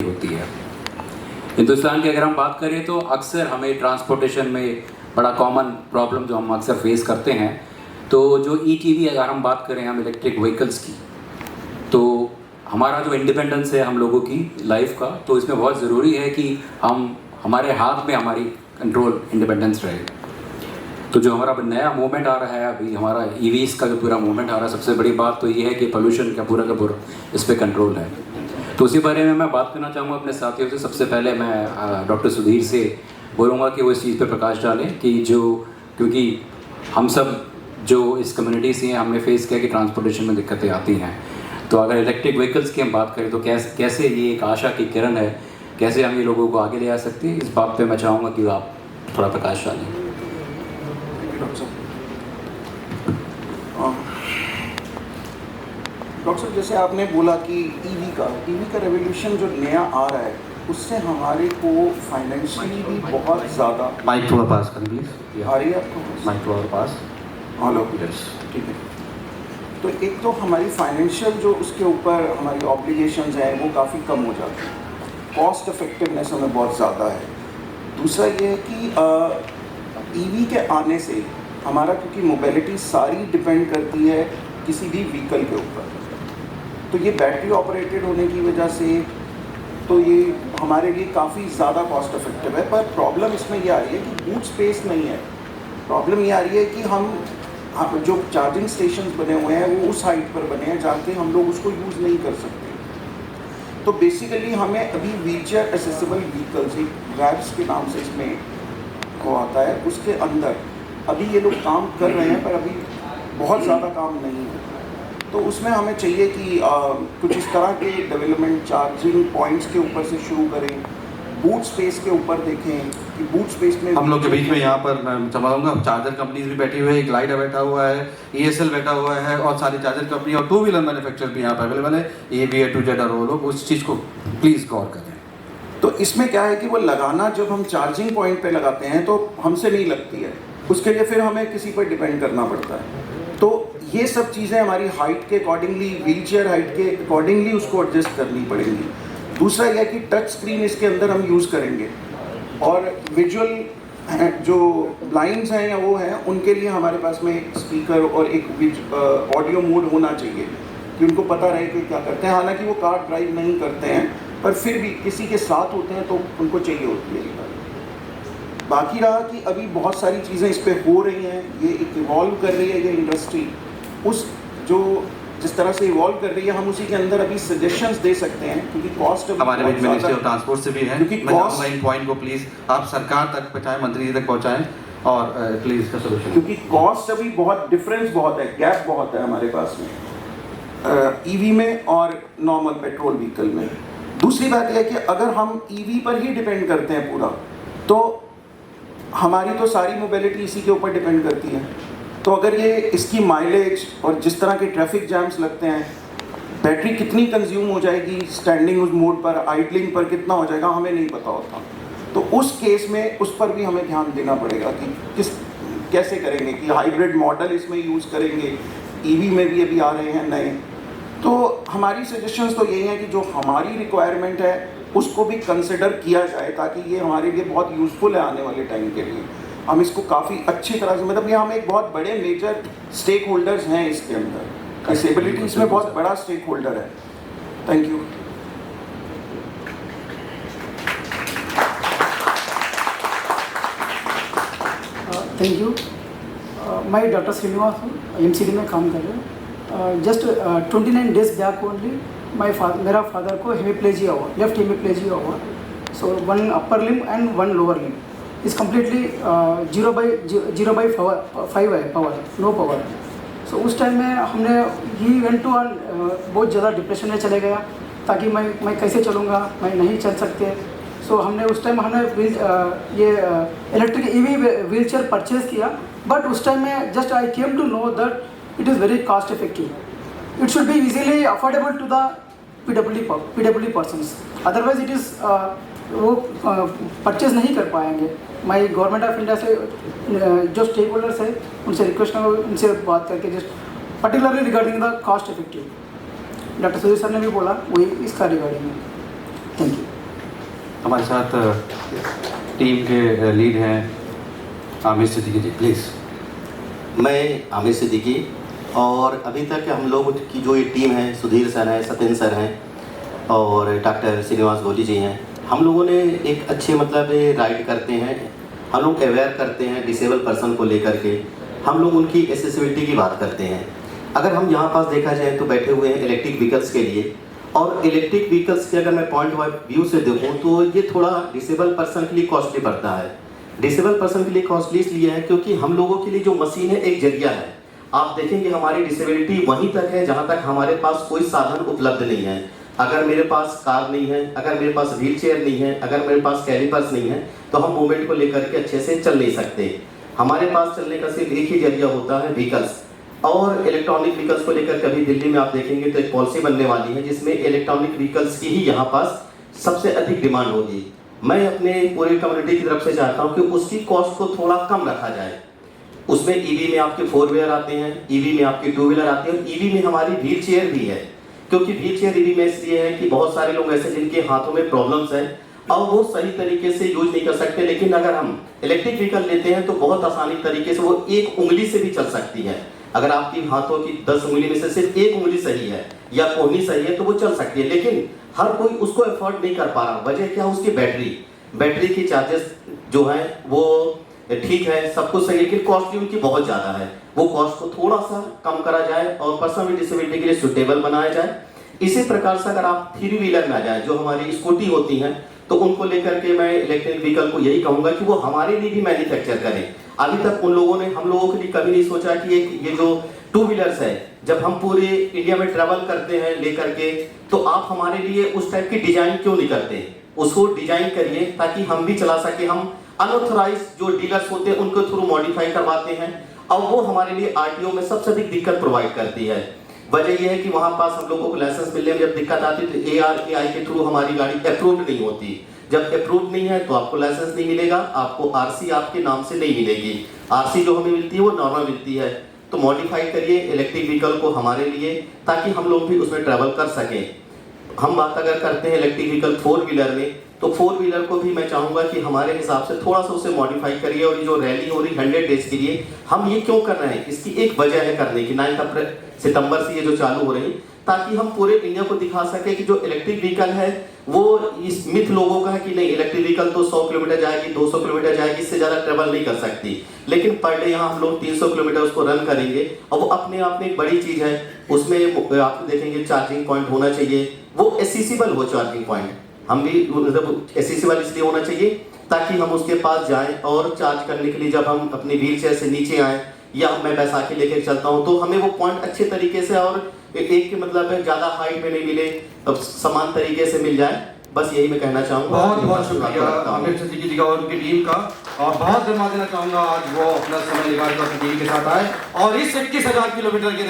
होती है। हिंदुस्तान की अगर हम बात करें तो अक्सर हमें ट्रांसपोर्टेशन में बड़ा कॉमन प्रॉब्लम जो हम अक्सर फेस करते हैं, तो जो ईटीवी अगर हम बात करें हम इलेक्ट्रिक व्हीकल्स की, तो हमारा जो इंडिपेंडेंस है हम लोगों की लाइफ का, तो इसमें बहुत ज़रूरी है कि हमारे हाथ में हमारी कंट्रोल इंडिपेंडेंस रहे। तो जो हमारा नया मूवमेंट आ रहा है अभी, हमारा ईवीज़ का जो पूरा मूवमेंट आ रहा है, सबसे बड़ी बात तो ये है कि पोल्यूशन का पूरा इस पर कंट्रोल है। तो उसी बारे में मैं बात करना चाहूँगा अपने साथियों से। सबसे पहले मैं डॉक्टर सुधीर से बोलूँगा कि वो इस चीज़ पर प्रकाश डालें कि क्योंकि हम सब जो इस कम्युनिटी से हैं, हमने फेस किया कि ट्रांसपोर्टेशन में दिक्कतें आती हैं। तो अगर इलेक्ट्रिक व्हीकल्स की हम बात करें तो कैसे ये एक आशा की किरण है, कैसे हम ये लोगों को आगे ले आ सकते हैं, इस बात पे मैं चाहूँगा कि आप थोड़ा प्रकाश डालें। डॉक्टर साहब, जैसे आपने बोला कि ईवी का रेवोल्यूशन जो नया आ रहा है, उससे हमारे को फाइनेंशियली भी बहुत ज़्यादा। माइक थोड़ा पास करें प्लीज़। आ रही है आपको? माइक थोड़ा पास। हेलो, ठीक है। तो एक तो हमारी फाइनेंशियल जो उसके ऊपर हमारी ऑब्लिगेशंस हैं वो काफ़ी कम हो जाती हैं, कॉस्ट इफेक्टिवनेस हमें बहुत ज़्यादा है। दूसरा ये है कि ईवी के आने से हमारा, क्योंकि मोबिलिटी सारी डिपेंड करती है किसी भी व्हीकल के ऊपर, तो ये बैटरी ऑपरेटेड होने की वजह से तो ये हमारे लिए काफ़ी ज़्यादा कॉस्ट इफेक्टिव है। पर प्रॉब्लम इसमें ये आ रही है कि बूट स्पेस नहीं है। प्रॉब्लम ये आ रही है कि हम जो चार्जिंग स्टेशंस बने हुए हैं वो उस हाइट पर बने हैं जहाँ के हम लोग उसको यूज़ नहीं कर सकते। तो बेसिकली हमें अभी व्हीलचेयर एसेसिबल व्हीकल्स, रैप्स के नाम से इसमें वो आता है, उसके अंदर अभी ये लोग काम कर रहे हैं, पर अभी बहुत ज़्यादा काम नहीं है। तो उसमें हमें चाहिए कि कुछ इस तरह के डेवलपमेंट चार्जिंग पॉइंट्स के ऊपर से शुरू करें, बूट स्पेस के ऊपर देखें कि बूट स्पेस में हम लोग के बीच में यहाँ पर मैं समझाऊंगा, चार्जर कंपनीज भी बैठी हुई है, एक लाइडा बैठा हुआ है, ESL बैठा हुआ है, और सारी चार्जर कंपनी और टू व्हीलर मैन्युफैक्चरर भी यहाँ पर अवेलेबल है। ये भी है 2Z और वो लोग उस चीज़ को प्लीज़ गौर करें। तो इसमें क्या है कि वो लगाना, जब हम चार्जिंग पॉइंट पे लगाते हैं तो हमसे नहीं लगती है, उसके लिए फिर हमें किसी पर डिपेंड करना पड़ता है। तो ये सब चीज़ें हमारी हाइट के अकॉर्डिंगली, व्हीलचेयर हाइट के अकॉर्डिंगली उसको एडजस्ट करनी पड़ेंगी। दूसरा यह कि टच स्क्रीन इसके अंदर हम यूज़ करेंगे, और विजुअल जो ब्लाइंड्स हैं या वो हैं, उनके लिए हमारे पास में एक स्पीकर और एक ऑडियो मोड होना चाहिए कि उनको पता रहे कि क्या करते हैं। हालांकि वो कार ड्राइव नहीं करते हैं, पर फिर भी किसी के साथ होते हैं तो उनको चाहिए होती है। बाकी रहा कि अभी बहुत सारी चीज़ें इस पर हो रही हैं, ये इवॉल्व कर रही है ये इंडस्ट्री, जिस तरह से इवॉल्व कर रही है हम उसी के अंदर अभी सजेशंस दे सकते हैं, क्योंकि कॉस्ट हमारे बीच मिनिस्ट्री ऑफ ट्रांसपोर्ट से भी है, क्योंकि मैं चाहूँगा इन पॉइंट को प्लीज़ आप सरकार तक पहुँचाएं, मंत्री जी तक पहुँचाएं, और प्लीज़ इसका सोल्यूशन, क्योंकि कॉस्ट अभी डिफरेंस बहुत है, गैप बहुत है हमारे पास में ईवी में और नॉर्मल पेट्रोल व्हीकल में। दूसरी बात यह है कि अगर हम ईवी पर ही डिपेंड करते हैं पूरा, तो हमारी तो सारी मोबिलिटी इसी के ऊपर डिपेंड करती है। तो अगर ये इसकी माइलेज और जिस तरह के ट्रैफिक जैम्स लगते हैं, बैटरी कितनी कंज्यूम हो जाएगी स्टैंडिंग उस मोड पर, आइडलिंग पर कितना हो जाएगा, हमें नहीं पता होता। तो उस केस में उस पर भी हमें ध्यान देना पड़ेगा कि कैसे करेंगे, कि हाइब्रिड मॉडल इसमें यूज़ करेंगे। ईवी में भी अभी आ रहे हैं नए। तो हमारी सजेशंस तो यही है कि जो हमारी रिक्वायरमेंट है उसको भी कंसिडर किया जाए, ताकि ये हमारे लिए बहुत यूज़फुल है आने वाले टाइम के लिए। हम इसको काफ़ी अच्छी तरह से, मतलब ये हम एक बहुत बड़े मेजर स्टेक होल्डर्स हैं इसके अंदर, डिसेबिलिटी इसमें बहुत बड़ा स्टेक होल्डर है। Thank you. Thank you. मैं डॉक्टर श्रीनिवास हूँ, MCD में काम कर रहा हूँ। जस्ट 29 डेज बैक ओनली मेरा फादर को हेमीप्लेजिया हुआ, लेफ्ट हेमीप्लेजिया हुआ। सो 1 upper limb and 1 lower limb is completely 0/5 है पावर, नो पावर। सो उस टाइम में हमने ही वेंट टू बहुत ज़्यादा डिप्रेशन में चले गया, ताकि मैं कैसे चलूँगा, मैं नहीं चल सकते। सो हमने उस टाइम ये इलेक्ट्रिक EV व्हीलचेयर परचेज़ किया, बट उस टाइम में just I came to know that it is very cost effective. It should be easily affordable to the PWD persons, otherwise it is वो परचेज़ नहीं कर पाएंगे। मैं government of India से जो स्टेक होल्डर्स है उनसे रिक्वेस्ट करूँगा, उनसे बात करके just particularly regarding the cost effective. Doctor Sudhir sir ने भी बोला वही इसका रिगार्डिंग है। Thank you. हमारे साथ टीम के लीड हैं आमिर सिद्दीकी जी, प्लीज़। मैं आमिर सिद्दीकी, और अभी तक हम लोग की जो ये टीम है, सुधीर सर हैं, सत्येंद्र सर हैं और डॉक्टर श्रीनिवास गोली जी हैं, हम लोगों ने एक अच्छे मतलब राइड करते हैं, हम लोग अवेयर करते हैं डिसेबल पर्सन को लेकर के, हम लोग उनकी एसेसिबिलिटी की बात करते हैं। अगर हम यहाँ पास देखा जाए तो बैठे हुए हैं इलेक्ट्रिक व्हीकल्स के लिए, और इलेक्ट्रिक व्हीकल्स के अगर मैं पॉइंट ऑफ व्यू से देखूँ तो ये थोड़ा डिसेबल पर्सन के लिए कॉस्टली पड़ता है। डिसेबल पर्सन के लिए कॉस्टली इसलिए है क्योंकि हम लोगों के लिए जो मशीन है एक जरिया है। आप देखेंगे हमारी डिसेबिलिटी वहीं तक है जहाँ तक हमारे पास कोई साधन उपलब्ध नहीं है। अगर मेरे पास कार नहीं है, अगर मेरे पास व्हील चेयर नहीं है, अगर मेरे पास कैलिपर्स नहीं है, तो हम मूवमेंट को लेकर के अच्छे से चल नहीं सकते। हमारे पास चलने का सिर्फ एक ही जरिया होता है, व्हीकल्स। और इलेक्ट्रॉनिक व्हीकल्स को लेकर कभी दिल्ली में आप देखेंगे तो एक पॉलिसी बनने वाली है जिसमें इलेक्ट्रॉनिक व्हीकल्स की ही यहाँ पास सबसे अधिक डिमांड होगी। मैं अपने पूरी कम्युनिटी की तरफ से चाहता हूँ कि उसकी कॉस्ट को थोड़ा कम रखा जाए। उसमें ईवी में आपके 4 व्हीलर आते हैं, ईवी में आपके 2 व्हीलर आते हैं, और ईवी में हमारी व्हील चेयर भी है। क्योंकि व्हील चेयर ईवी में इसलिए है कि बहुत सारे लोग ऐसे जिनके हाथों में प्रॉब्लम्स हैं और वो सही तरीके से यूज नहीं कर सकते, लेकिन अगर हम इलेक्ट्रिक व्हीकल लेते हैं तो बहुत आसानी तरीके से वो एक उंगली से भी चल सकती है। अगर आपकी हाथों की 10 उंगली में से सिर्फ एक उंगली सही है या कोहनी सही है तो वो चल सकती है, लेकिन हर कोई उसको एफोर्ड नहीं कर पा रहा। वजह क्या? उसकी बैटरी की चार्जेस जो है वो ठीक है, सब कुछ सही है, लेकिन कॉस्टली उनकी बहुत ज़्यादा है। वो कॉस्ट को थोड़ा सा कम करा जाए और पर्सन विद डिसेबिलिटी के लिए सुटेबल बनाया जाए। इसी प्रकार से अगर आप 3 व्हीलर में आ जाए, जो हमारी स्कूटी होती हैं, तो उनको लेकर के मैं इलेक्ट्रिक व्हीकल को यही कहूँगा कि वो हमारे लिए भी मैन्युफैक्चर करें। अभी तक हम लोगों के लिए कभी नहीं सोचा कि ये जो 2 व्हीलर्स है, जब हम पूरे इंडिया में ट्रैवल करते हैं लेकर के, तो आप हमारे लिए उस टाइप की डिजाइन क्यों नहीं करते? उसको डिजाइन करिए ताकि हम भी चला सके। हम अनऑथराइज जो डीलर्स होते हैं उनको थ्रू मॉडिफाई करवाते हैं और वो हमारे लिए आरटीओ में सबसे अधिक दिक्कत प्रोवाइड करती है। वजह यह है कि वहाँ पास हम लोगों को लाइसेंस मिलने में जब दिक्कत आती है तो ARAI के थ्रू हमारी गाड़ी अप्रूव्ड नहीं होती। जब अप्रूव्ड नहीं है तो आपको लाइसेंस नहीं मिलेगा, आपको आरसी आपके नाम से नहीं मिलेगी। आरसी जो हमें मिलती है वो नॉर्मल मिलती है। तो मॉडिफाई करिए इलेक्ट्रिक व्हीकल को हमारे लिए, ताकि हम लोग भी उसमें ट्रैवल कर सकें। हम बात अगर करते हैं इलेक्ट्रिक व्हीकल 4 व्हीलर में, तो 4 व्हीलर को भी मैं चाहूँगा कि हमारे हिसाब से थोड़ा सा उसे मॉडिफाई करिए। और ये जो रैली हो रही 100 डेज के लिए, हम ये क्यों कर रहे हैं? इसकी एक वजह है करने की। 9 सितंबर से ये जो चालू हो रही, ताकि हम पूरे इंडिया को दिखा सके कि जो इलेक्ट्रिक व्हीकल है वो इस मिथ लोगों का है कि नहीं, इलेक्ट्रिक व्हीकल तो 100 किलोमीटर जाएगी, 200 किलोमीटर जाएगी, इससे ज़्यादा ट्रेवल नहीं कर सकती। लेकिन पर डे यहाँ हम लोग 300 किलोमीटर उसको रन करेंगे और वो अपने आप में एक बड़ी चीज़ है। उसमें आप देखेंगे चार्जिंग पॉइंट होना चाहिए, वो एसेसिबल हो चार्जिंग पॉइंट। हम भी मतलब एसेसिबल इसलिए होना चाहिए ताकि हम उसके पास जाएं और चार्ज करने के लिए जब हम अपनी व्हील चेयर से नीचे आएँ या मैं बैसाखी लेके चलता हूँ तो हमें वो पॉइंट अच्छे तरीके से और एक के मतलब है ज़्यादा हाइट में नहीं मिले, अब समान तरीके से मिल जाए। बस यही मैं कहना चाहूँगा। बहुत बहुत शुक्रिया आमिर सिद्दीकी जी का और उनकी टीम का, और बहुत धन्यवाद देना चाहूँगा आज वो अपना समय निकाल कर टीम के साथ आए और इस 21,000 किलोमीटर की